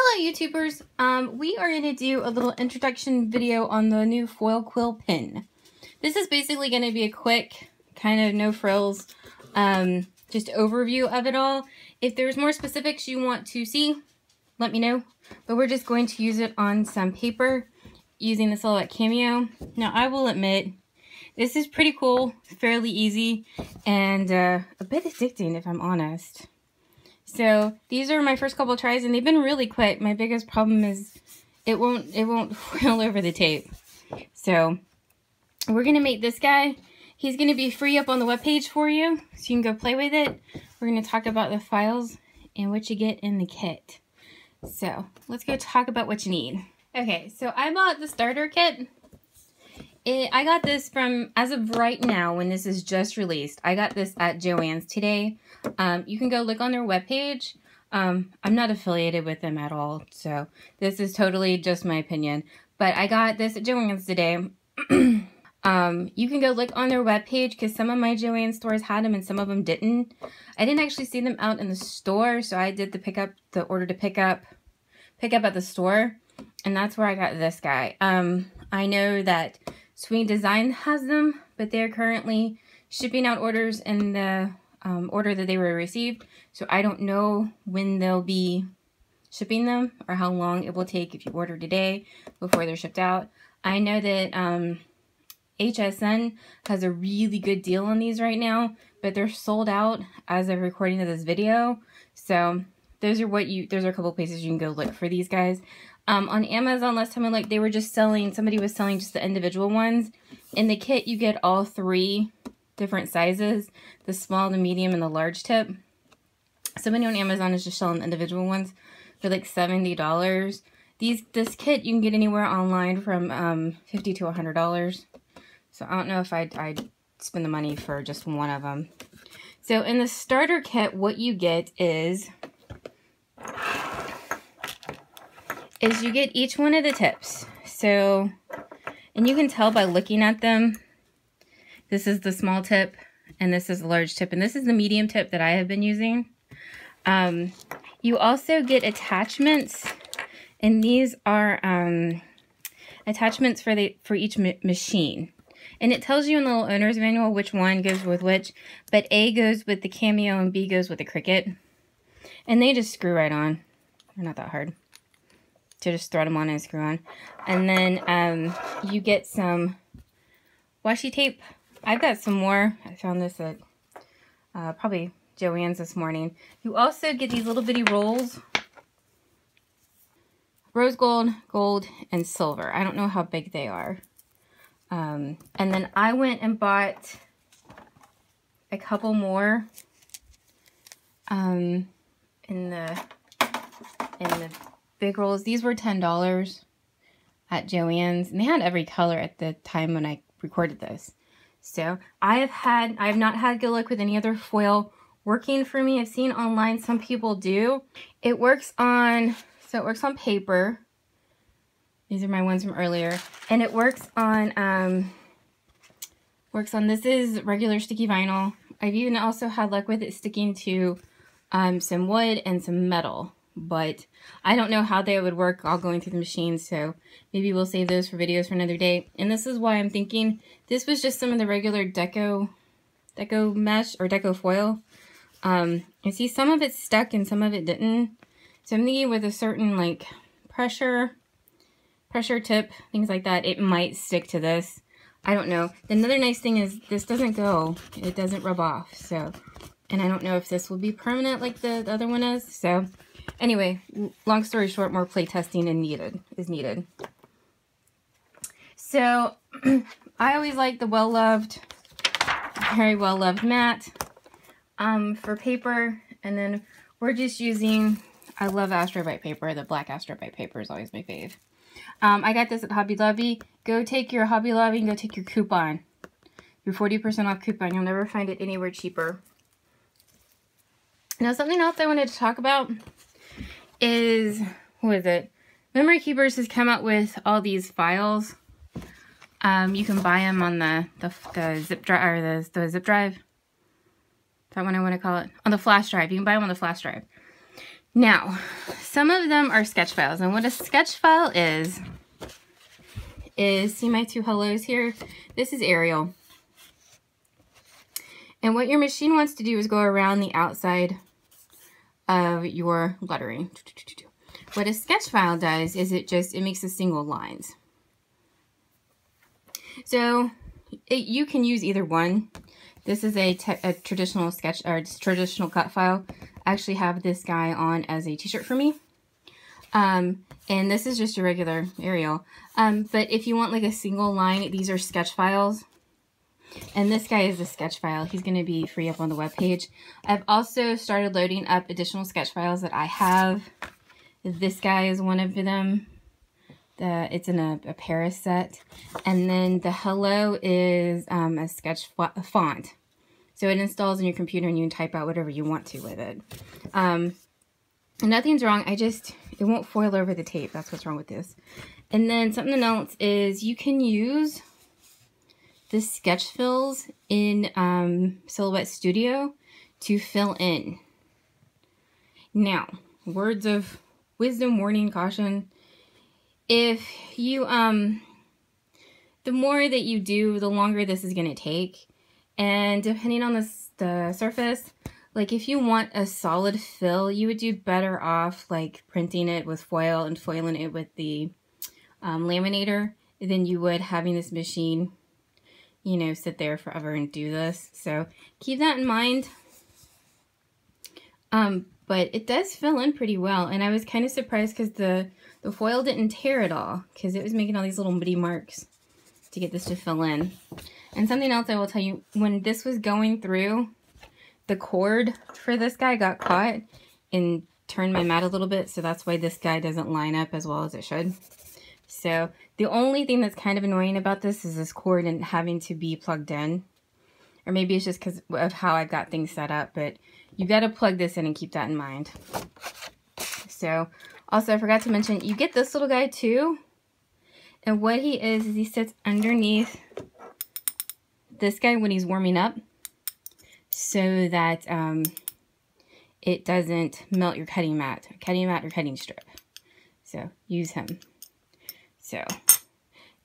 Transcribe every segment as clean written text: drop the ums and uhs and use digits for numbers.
Hello YouTubers, we are going to do a little introduction video on the new Foil Quill pen. This is basically going to be a quick, kind of no frills, just overview of it all. If there's more specifics you want to see, let me know. But we're just going to use it on some paper using the Silhouette Cameo. Now I will admit, this is pretty cool, fairly easy, and a bit addicting if I'm honest. So these are my first couple tries and they've been really quick. My biggest problem is it won't foil over the tape. So we're gonna make this guy. He's gonna be free up on the webpage for you, so you can go play with it. We're gonna talk about the files and what you get in the kit. So let's go talk about what you need. Okay, so I bought the starter kit. I got this from, as of right now, when this is just released, I got this at Joann's today. You can go look on their webpage. I'm not affiliated with them at all, so this is totally just my opinion. But I got this at Joann's today. You can go look on their webpage because some of my Joann stores had them and some of them didn't. I didn't actually see them out in the store, so I did the order to pick up at the store, and that's where I got this guy. I know that Swing Design has them, but they're currently shipping out orders in the order that they were received. So I don't know when they'll be shipping them or how long it will take if you order today before they're shipped out. I know that HSN has a really good deal on these right now, but they're sold out as of recording of this video. So those are a couple places you can go look for these guys. On Amazon last time they were just selling, somebody was selling just the individual ones. In the kit you get all three different sizes, the small, the medium, and the large tip. Somebody on Amazon is just selling the individual ones for like $70. This kit you can get anywhere online from $50 to $100. So I don't know if I'd spend the money for just one of them. So in the starter kit, what you get is you get each one of the tips. So, and you can tell by looking at them, this is the small tip and this is the large tip and this is the medium tip that I have been using. You also get attachments, and these are attachments for each machine. And it tells you in the little owner's manual which one goes with which, but A goes with the Cameo and B goes with the Cricut. And they just screw right on. They're not that hard. So just throw them on and screw on. And then you get some washi tape. I've got some more. I found this at probably Joann's this morning. You also get these little bitty rolls. Rose gold, gold, and silver. I don't know how big they are. And then I went and bought a couple more in the big rolls. These were $10 at Joann's, and they had every color at the time when I recorded this. So I have not had good luck with any other foil working for me. I've seen online some people do. It works on paper. These are my ones from earlier, and it works on this is regular sticky vinyl. I've even also had luck with it sticking to some wood and some metal, but I don't know how they would work all going through the machine, so maybe we'll save those for videos for another day. And this is why I'm thinking this was just some of the regular deco mesh or deco foil. I see some of it stuck and some of it didn't, so I'm thinking with a certain like pressure tip, things like that, it might stick to this. I don't know. Another nice thing is this doesn't go, it doesn't rub off, so, and I don't know if this will be permanent like the other one is. So anyway, long story short, more play testing is needed. So I always like the very well-loved matte for paper, and then we're just using, I love Astrobite paper. The black Astrobite paper is always my fave. I got this at Hobby Lobby. Go take your Hobby Lobby and go take your coupon. Your 40% off coupon. You'll never find it anywhere cheaper. Now, something else I wanted to talk about is, what is it? Memory Keepers has come out with all these files. You can buy them on the zip drive, or the zip drive. Is that what I want to call it? On the flash drive. You can buy them on the flash drive. Now, some of them are sketch files, and what a sketch file is see my two hellos here? This is Arial. And what your machine wants to do is go around the outside of your lettering. What a sketch file does is it makes a single lines. So you can use either one. This is a traditional sketch or traditional cut file. I actually have this guy on as a t-shirt for me. And this is just a regular Arial. But if you want like a single line, these are sketch files. And this guy is a sketch file. He's going to be free up on the webpage. I've also started loading up additional sketch files that I have. This guy is one of them. It's in a Paris set. And then the hello is a sketch font. So it installs in your computer and you can type out whatever you want to with it. Nothing's wrong. It won't foil over the tape. That's what's wrong with this. And then something else is you can use the sketch fills in Silhouette Studio to fill in. Now, words of wisdom, warning, caution. If you, the more that you do, the longer this is going to take. And depending on the surface, like if you want a solid fill, you would do better off like printing it with foil and foiling it with the laminator than you would having this machine, you know, sit there forever and do this. So keep that in mind. But it does fill in pretty well. And I was kind of surprised because the foil didn't tear at all because it was making all these little bitty marks to get this to fill in. And something else I will tell you, when this was going through, the cord for this guy got caught and turned my mat a little bit. So that's why this guy doesn't line up as well as it should. So the only thing that's kind of annoying about this is this cord and having to be plugged in. Or maybe it's just because of how I got things set up. But you got to plug this in and keep that in mind. So also I forgot to mention, you get this little guy too. And what he is he sits underneath this guy when he's warming up so that it doesn't melt your cutting mat or cutting strip. So use him. So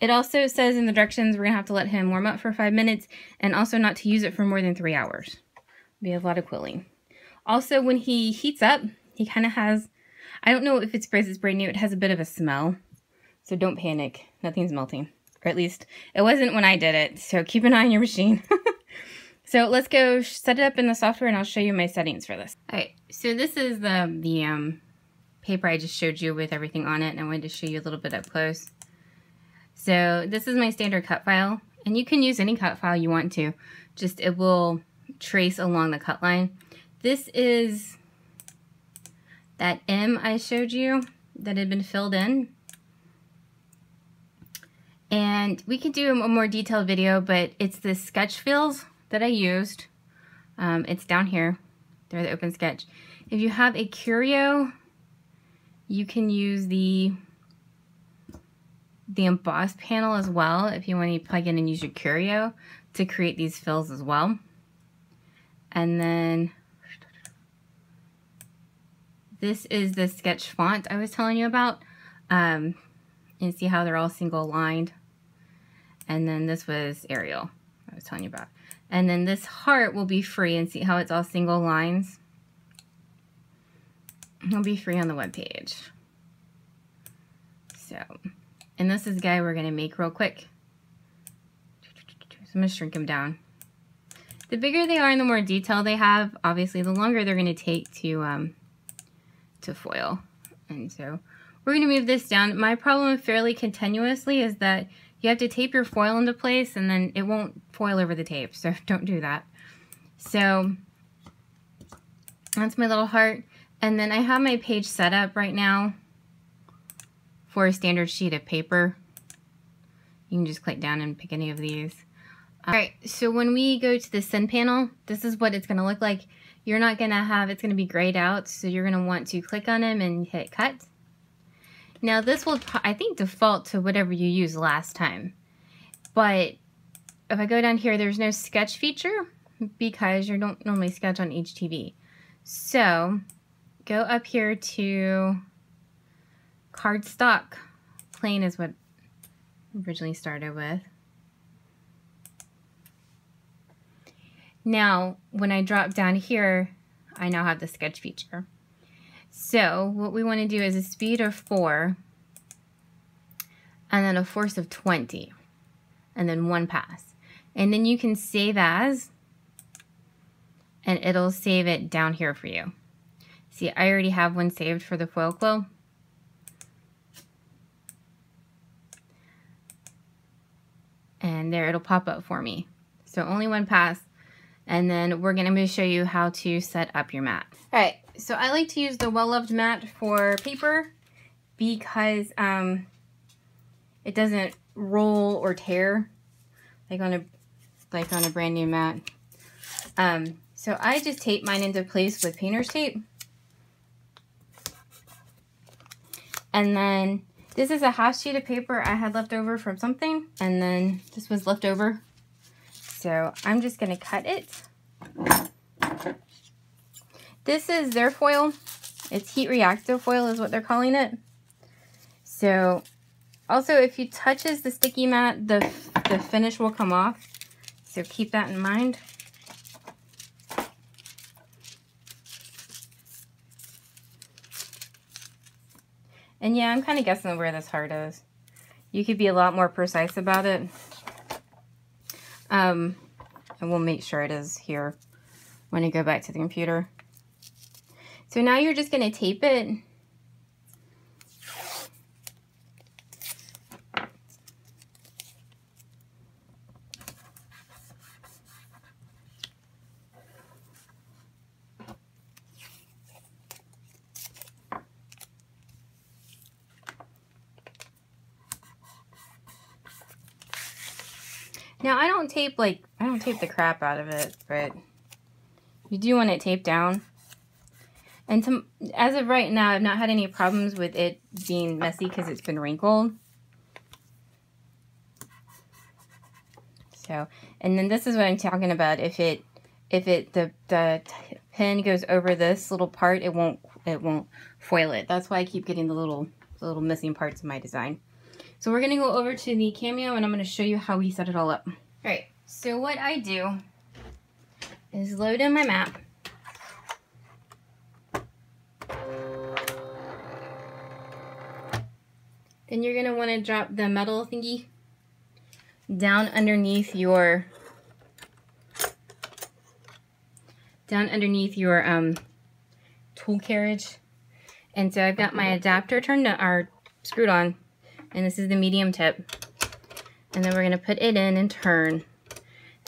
it also says in the directions we're going to have to let him warm up for 5 minutes and also not to use it for more than 3 hours. We have a lot of quilling. Also, when he heats up, he kind of has, I don't know if it's because it's brand new, it has a bit of a smell. So don't panic. Nothing's melting. Or at least it wasn't when I did it. So keep an eye on your machine. So let's go set it up in the software and I'll show you my settings for this. Alright, so this is the paper I just showed you with everything on it, and I wanted to show you a little bit up close. So this is my standard cut file, and you can use any cut file you want to. Just it will trace along the cut line. This is that M I showed you that had been filled in. And we could do a more detailed video, but it's the sketch fills that I used. It's down here. They're the open sketch. If you have a curio, you can use the emboss panel as well if you want to plug in and use your curio to create these fills as well. And then this is the sketch font I was telling you about. And see how they're all single lined. And then this was Arial I was telling you about. And then this heart will be free, and see how it's all single lines. It'll be free on the webpage. So, and this is the guy we're going to make real quick. So I'm going to shrink him down. The bigger they are and the more detail they have, obviously the longer they're going to take to foil. And so we're going to move this down. My problem fairly continuously is that you have to tape your foil into place and then it won't foil over the tape. So don't do that. So that's my little heart. And then I have my page set up right now for a standard sheet of paper. You can just click down and pick any of these. Alright, so when we go to the send panel, this is what it's going to look like. You're not going to have, it's going to be grayed out, so you're going to want to click on them and hit cut. Now this will, I think, default to whatever you used last time. But if I go down here, there's no sketch feature because you don't normally sketch on HTV. So go up here to cardstock. Plain is what I originally started with. Now, when I drop down here, I now have the sketch feature. So what we want to do is a speed of 4 and then a force of 20 and then 1 pass. And then you can save as, and it'll save it down here for you. See, I already have one saved for the Foil Quill. And there, it'll pop up for me. So only 1 pass. And then I'm going to show you how to set up your mat. All right, so I like to use the Well-Loved mat for paper because it doesn't roll or tear like on a brand new mat. So I just tape mine into place with painter's tape. And then this is a half sheet of paper I had left over from something, and then this was left over. So I'm just going to cut it. This is their foil. It's heat reactive foil is what they're calling it. So also if you touches the sticky mat, the finish will come off. So keep that in mind. And yeah, I'm kind of guessing where this heart is. You could be a lot more precise about it. And we'll make sure it is here when I go back to the computer. So now you're just going to tape it. Now I don't tape the crap out of it, but you do want it taped down. And as of right now, I've not had any problems with it being messy because it's been wrinkled. So, and then this is what I'm talking about. If the pen goes over this little part, it won't foil it. That's why I keep getting the little missing parts of my design. So we're going to go over to the Cameo and I'm going to show you how we set it all up. Alright, so what I do is load in my map. Then you're going to want to drop the metal thingy down underneath your tool carriage. And so I've got my adapter screwed on. And this is the medium tip. And then we're going to put it in and turn.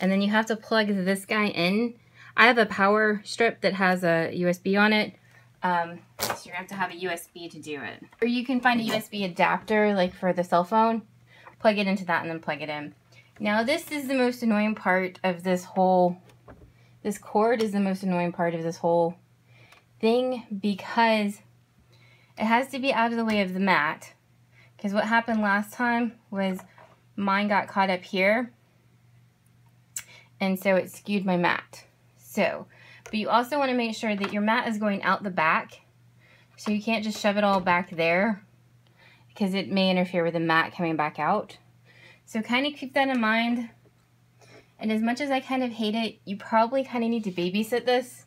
And then you have to plug this guy in. I have a power strip that has a USB on it. So you're going to have to have a USB to do it. Or you can find a USB adapter like for the cell phone. Plug it into that and then plug it in. Now this is the most annoying part of this cord is the most annoying part of this whole thing because it has to be out of the way of the mat. Because what happened last time was mine got caught up here, and so it skewed my mat. So, but you also want to make sure that your mat is going out the back, so you can't just shove it all back there, because it may interfere with the mat coming back out. So kind of keep that in mind. And as much as I kind of hate it, you probably kind of need to babysit this.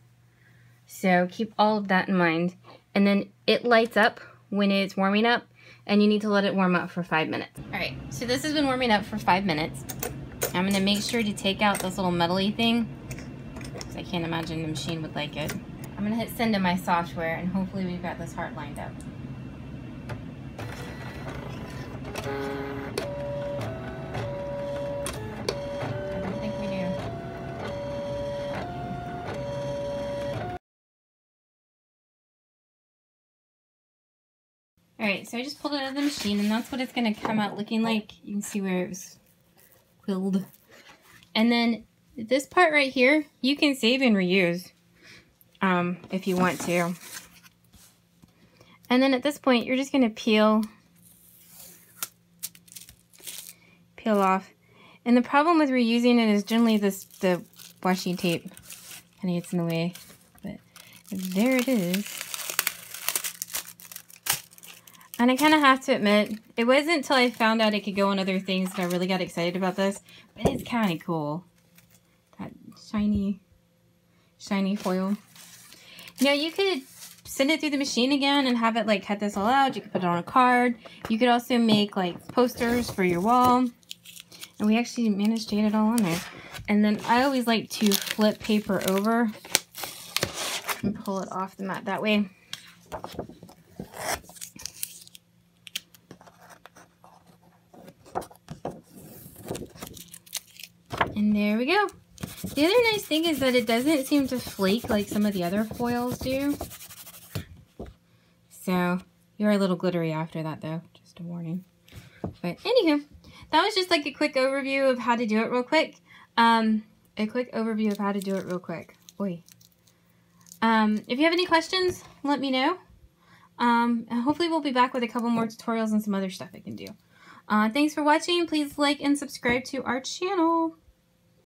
So keep all of that in mind. And then it lights up when it's warming up. And you need to let it warm up for 5 minutes. Alright, so this has been warming up for 5 minutes. I'm going to make sure to take out this little metal-y thing, because I can't imagine the machine would like it. I'm going to hit send in my software, and hopefully we've got this heart lined up. I don't think we do. Alright, so I just pulled it out of the machine, and that's what it's going to come out looking like. You can see where it was quilled. And then this part right here, you can save and reuse if you want to. And then at this point, you're just going to peel off. And the problem with reusing it is generally the washi tape kind of gets in the way. But there it is. And I kind of have to admit, it wasn't until I found out it could go on other things that I really got excited about this. But it's kind of cool. That shiny foil. You know, you could send it through the machine again and have it like cut this all out. You could put it on a card. You could also make like posters for your wall. And we actually managed to get it all on there. And then I always like to flip paper over and pull it off the mat that way. And there we go. The other nice thing is that it doesn't seem to flake like some of the other foils do. So, you're a little glittery after that though, just a warning. But anywho, that was just like a quick overview of how to do it real quick. Oi. If you have any questions, let me know. And hopefully we'll be back with a couple more tutorials and some other stuff I can do. Thanks for watching. Please like and subscribe to our channel.